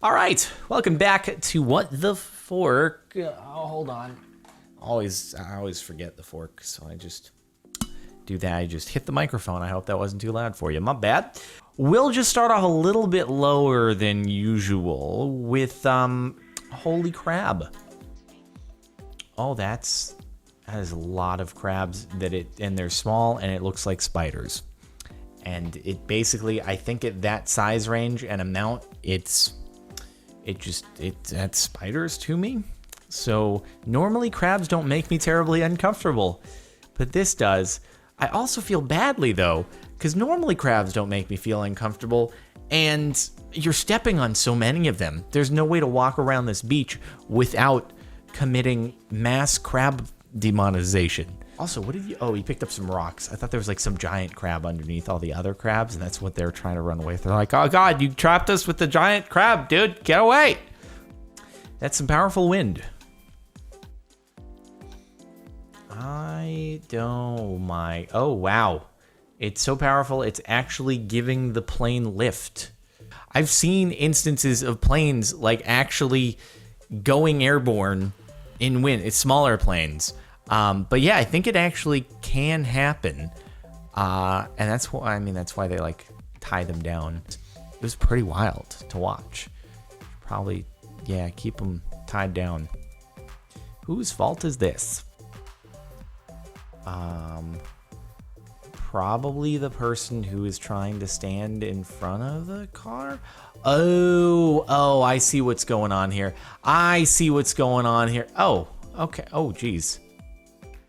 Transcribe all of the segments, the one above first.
All right, welcome back to What the Fork. Oh, hold on. I always forget the fork, so I just do that. I just hit the microphone. I hope that wasn't too loud for you. My bad. We'll just start off a little bit lower than usual with holy crab. Oh, that is a lot of crabs and they're small and it looks like spiders. And it basically, I think at that size range and amount, that's spiders to me. So normally crabs don't make me terribly uncomfortable, but this does. I also feel badly though, because normally crabs don't make me feel uncomfortable, and you're stepping on so many of them. There's no way to walk around this beach without committing mass crab demonetization. Also, what did you... Oh, you picked up some rocks. I thought there was like some giant crab underneath all the other crabs, and that's what they're trying to run away with. They're like, oh God, you trapped us with the giant crab, dude. Get away. That's some powerful wind. Oh, wow. It's so powerful, it's actually giving the plane lift. I've seen instances of planes like actually going airborne in wind. It's smaller planes. But yeah, I think it actually can happen. And that's why they like tie them down. It was pretty wild to watch. Probably, yeah, keep them tied down. Whose fault is this? Probably the person who is trying to stand in front of the car. Oh, I see what's going on here. Oh, okay. Oh, geez.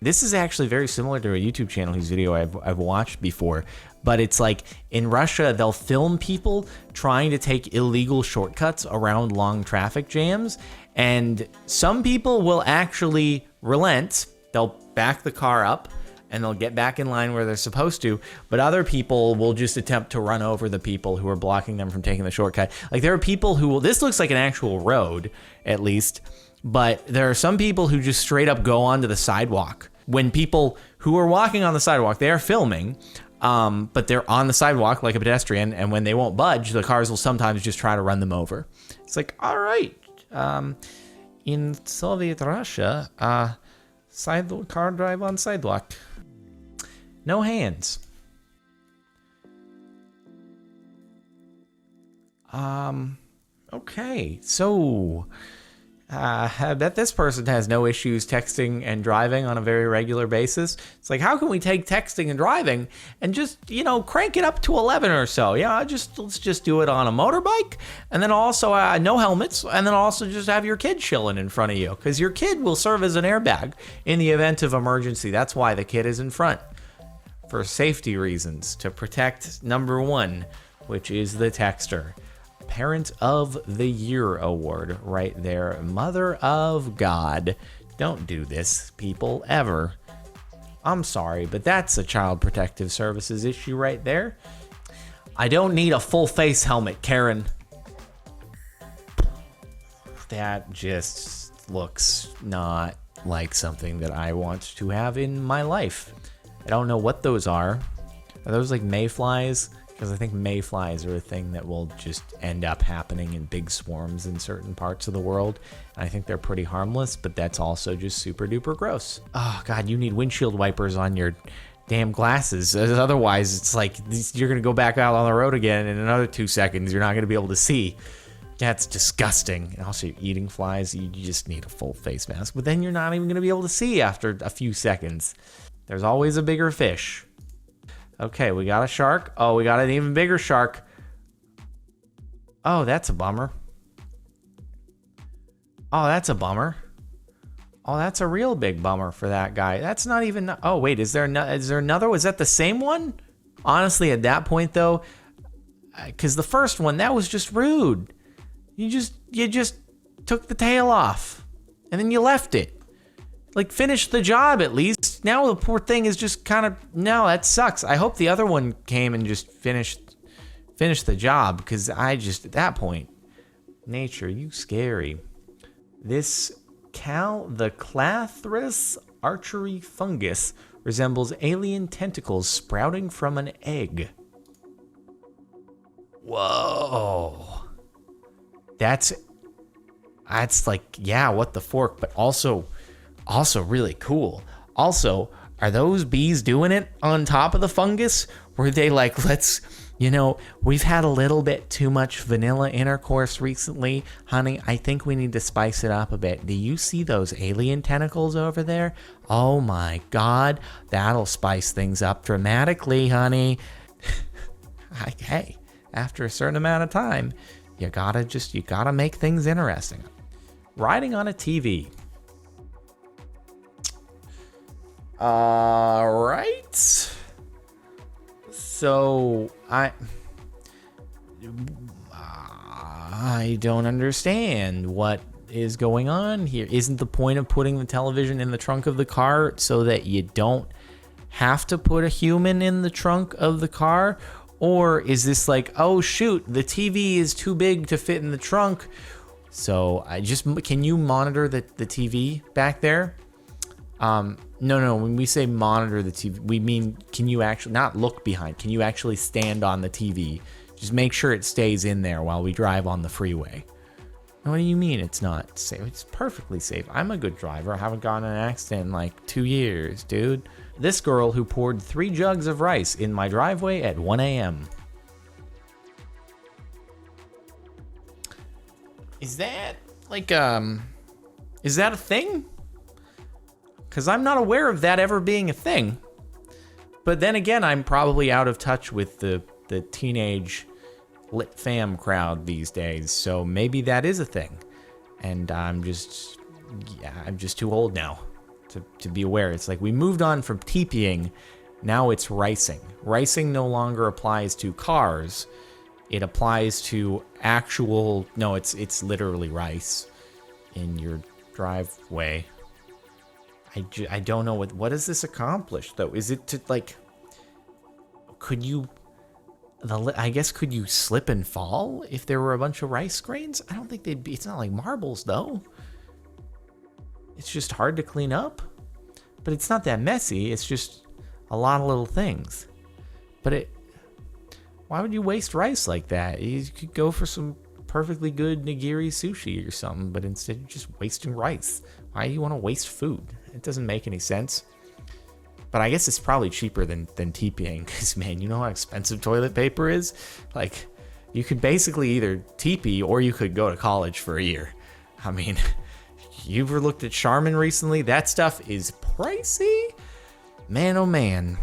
This is actually very similar to a YouTube channel whose video I've watched before, but it's like in Russia, they'll film people trying to take illegal shortcuts around long traffic jams, and some people will actually relent. They'll back the car up and they'll get back in line where they're supposed to, but other people will just attempt to run over the people who are blocking them from taking the shortcut. Like there are people who will, this looks like an actual road at least, but there are some people who just straight up go onto the sidewalk. When people who are walking on the sidewalk, they are filming, but they're on the sidewalk like a pedestrian, and when they won't budge, the cars will sometimes just try to run them over. It's like, all right, in Soviet Russia, car drive on sidewalk. No hands. Okay, so I bet this person has no issues texting and driving on a very regular basis. It's like, how can we take texting and driving and just, crank it up to 11 or so? Yeah, let's just do it on a motorbike, and then also no helmets, and then also just have your kid chilling in front of you, because your kid will serve as an airbag in the event of emergency. That's why the kid is in front, for safety reasons, to protect number one, which is the texter. Parent of the Year award right there. Mother of God. Don't do this, people, ever. I'm sorry, but that's a Child Protective Services issue right there. I don't need a full face helmet, Karen. That just looks not like something that I want to have in my life. I don't know what those are. Are those like mayflies? Because I think mayflies are a thing that will just end up happening in big swarms in certain parts of the world. And I think they're pretty harmless, but that's also just super duper gross. Oh God, you need windshield wipers on your damn glasses. Otherwise, it's like you're gonna go back out on the road again in another 2 seconds. You're not gonna be able to see. That's disgusting. And also, you're eating flies. You just need a full face mask, but then you're not even gonna be able to see after a few seconds. There's always a bigger fish. Okay, we got a shark. Oh, we got an even bigger shark. Oh, that's a bummer. Oh, that's a bummer. Oh, that's a real big bummer for that guy. That's not even... Oh, wait, is there another? Was that the same one? Honestly, at that point, though, because the first one, that was just rude. You just took the tail off, and then you left it. Like, finish the job at least. Now the poor thing is just kind of... No, that sucks. I hope the other one came and just finished the job, because at that point... Nature, you scary. The Clathrus archery fungus resembles alien tentacles sprouting from an egg. Whoa. That's like, yeah, what the fork, but also really cool. Also, are those bees doing it on top of the fungus? Were they like, let's, we've had a little bit too much vanilla intercourse recently. Honey, I think we need to spice it up a bit. Do you see those alien tentacles over there? Oh my God, that'll spice things up dramatically, honey. Hey, after a certain amount of time, you gotta make things interesting. Riding on a TV. All right. So I don't understand what is going on here. Isn't the point of putting the television in the trunk of the car so that you don't have to put a human in the trunk of the car? Or is this like, oh shoot, the TV is too big to fit in the trunk? So can you monitor the TV back there? No, when we say monitor the TV, we mean, can you actually, not look behind, can you actually stand on the TV? Just make sure it stays in there while we drive on the freeway. What do you mean it's not safe? It's perfectly safe. I'm a good driver. I haven't gotten in an accident in like 2 years, dude. This girl who poured 3 jugs of rice in my driveway at 1 a.m. Is that like, is that a thing? Because I'm not aware of that ever being a thing. But then again, I'm probably out of touch with the teenage lit fam crowd these days. So maybe that is a thing. And I'm just too old now to be aware. It's like we moved on from teepeeing. Now it's ricing. Ricing no longer applies to cars. It applies to actual, no, it's literally rice in your driveway. I don't know what does this accomplish though? Is it to like, could you slip and fall if there were a bunch of rice grains? I don't think they'd be, it's not like marbles though. It's just hard to clean up, but it's not that messy. It's just a lot of little things. But why would you waste rice like that? You could go for some perfectly good nigiri sushi or something, but instead you're just wasting rice. Why do you want to waste food? It doesn't make any sense. But I guess it's probably cheaper than teepeeing, because man, you know how expensive toilet paper is? Like, you could basically either teepee or you could go to college for a year. I mean, you ever looked at Charmin recently? That stuff is pricey. Man, oh man.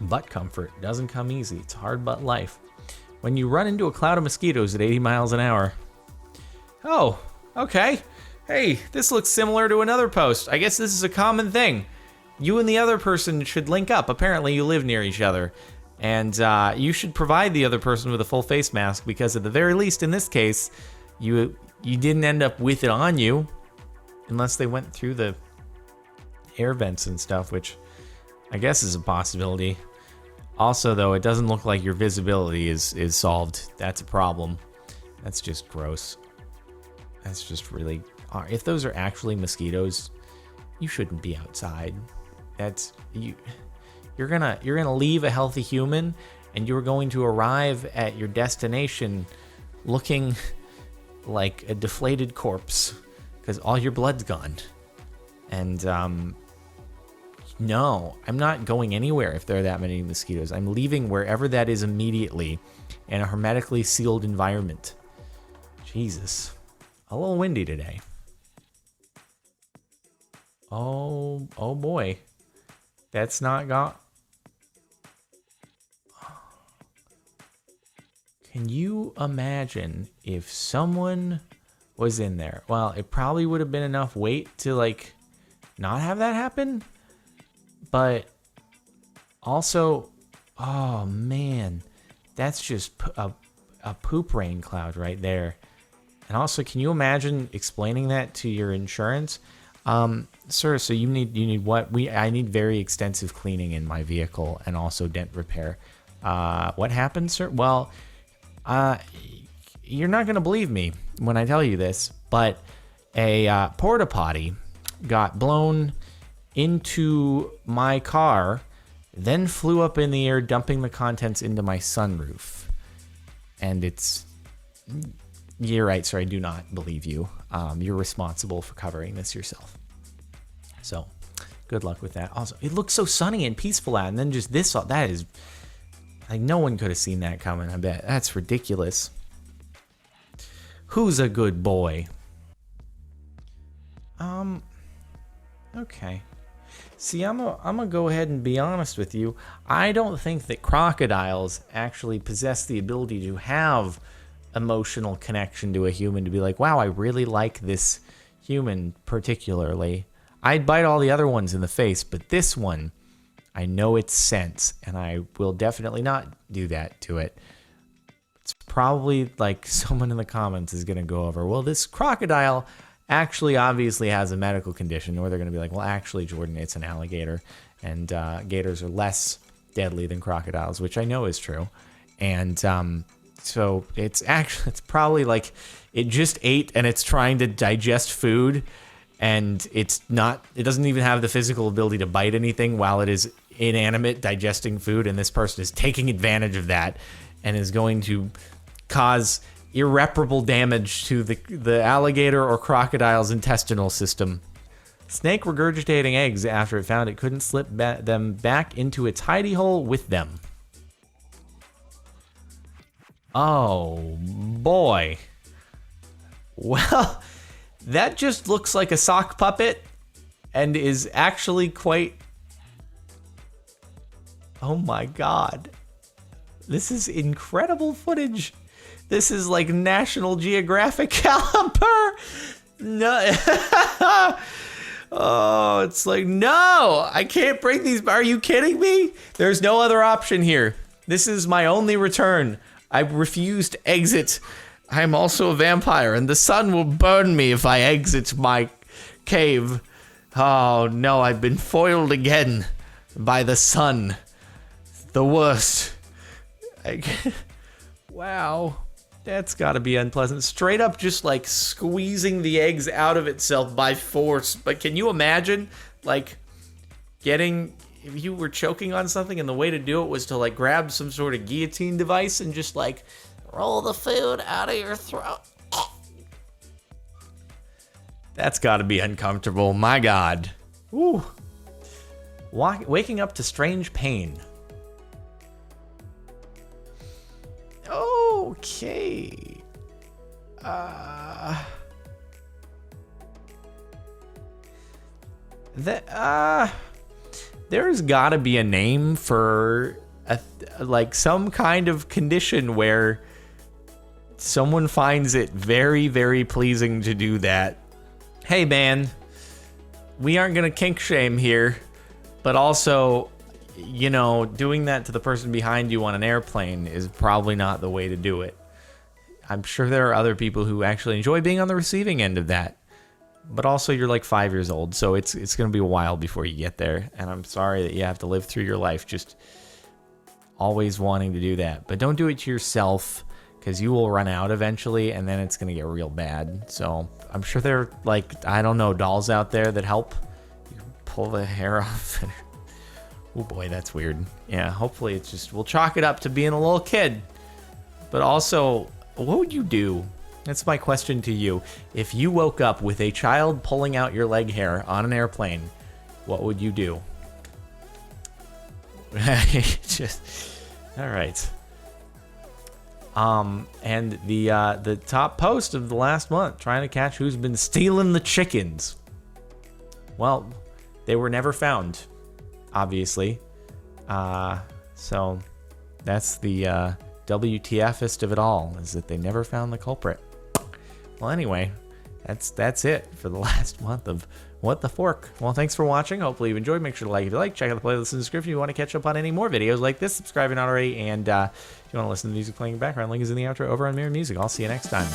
Butt comfort doesn't come easy. It's hard butt life. When you run into a cloud of mosquitoes at 80 miles an hour. Oh, okay. Hey, this looks similar to another post. I guess this is a common thing. You and the other person should link up. Apparently you live near each other. And you should provide the other person with a full face mask, because at the very least in this case, you didn't end up with it on you. Unless they went through the air vents and stuff, which I guess is a possibility. Also, though, it doesn't look like your visibility is solved. That's a problem. That's just gross. That's just really... If those are actually mosquitoes, you shouldn't be outside. That's... You're gonna leave a healthy human, and you're going to arrive at your destination looking like a deflated corpse, because all your blood's gone. And, no, I'm not going anywhere if there are that many mosquitoes. I'm leaving wherever that is immediately in a hermetically sealed environment. Jesus. A little windy today. Oh boy. That's not got... Can you imagine if someone was in there? Well, it probably would have been enough weight to, like, not have that happen. But also, oh man, that's just a poop rain cloud right there. And also, can you imagine explaining that to your insurance? Sir, so you need what? I need very extensive cleaning in my vehicle and also dent repair. What happened, sir? Well, you're not gonna believe me when I tell you this, but a porta potty got blown into my car, then flew up in the air, dumping the contents into my sunroof. And it's You're right, sir. I do not believe you. You're responsible for covering this yourself. So, good luck with that. Also, it looks so sunny and peaceful out, and then just this, that is, like, no one could have seen that coming, I bet. That's ridiculous. Who's a good boy? Okay. See, I'm gonna go ahead and be honest with you. I don't think that crocodiles actually possess the ability to have emotional connection to a human, to be like, wow, I really like this human particularly. I'd bite all the other ones in the face, but this one, I know its sense, and I will definitely not do that to it. It's probably like someone in the comments is gonna go over, well, this crocodile actually obviously has a medical condition, or they're going to be like, well, actually, Jordan, it's an alligator, and gators are less deadly than crocodiles, which I know is true. And so it's probably like it just ate and it's trying to digest food, and it doesn't even have the physical ability to bite anything while it is inanimate digesting food, and this person is taking advantage of that and is going to cause irreparable damage to the alligator or crocodile's intestinal system. Snake regurgitating eggs after it found it couldn't slip them back into its hidey hole with them. Oh, boy. Well, that just looks like a sock puppet and is actually quite... Oh my god. This is incredible footage. This is like National Geographic caliber. No. Oh, it's like, no, I can't bring these. Are you kidding me? There's no other option here. This is my only return. I refuse to exit. I'm also a vampire, and the sun will burn me if I exit my cave. Oh, no, I've been foiled again by the sun. The worst. Wow. That's gotta be unpleasant. Straight up just like squeezing the eggs out of itself by force. But can you imagine, like, if you were choking on something and the way to do it was to like grab some sort of guillotine device and just like roll the food out of your throat. That's gotta be uncomfortable, my god. Woo. Waking up to strange pain. Okay. There's gotta be a name for like some kind of condition where someone finds it very, very pleasing to do that. Hey man, we aren't gonna kink shame here, but also, you know, doing that to the person behind you on an airplane is probably not the way to do it. I'm sure there are other people who actually enjoy being on the receiving end of that. But also, you're like 5 years old, so it's going to be a while before you get there. And I'm sorry that you have to live through your life just always wanting to do that. But don't do it to yourself, because you will run out eventually, and then it's going to get real bad. So I'm sure there are, like, I don't know, dolls out there that help you pull the hair off. Oh boy, that's weird. Yeah, hopefully it's just, we'll chalk it up to being a little kid. But also, what would you do? That's my question to you. If you woke up with a child pulling out your leg hair on an airplane, what would you do? All right. And the top post of the last month, trying to catch who's been stealing the chickens. Well, they were never found, obviously. So that's the WTFist of it all, is that they never found the culprit. Well, anyway, that's it for the last month of What the Fork. Well, thanks for watching. Hopefully you've enjoyed. Make sure to like if you like. Check out the playlist in the description if you want to catch up on any more videos like this. Subscribe if you're not already. And if you want to listen to the music playing in the background, link is in the outro over on Mirror Music. I'll see you next time.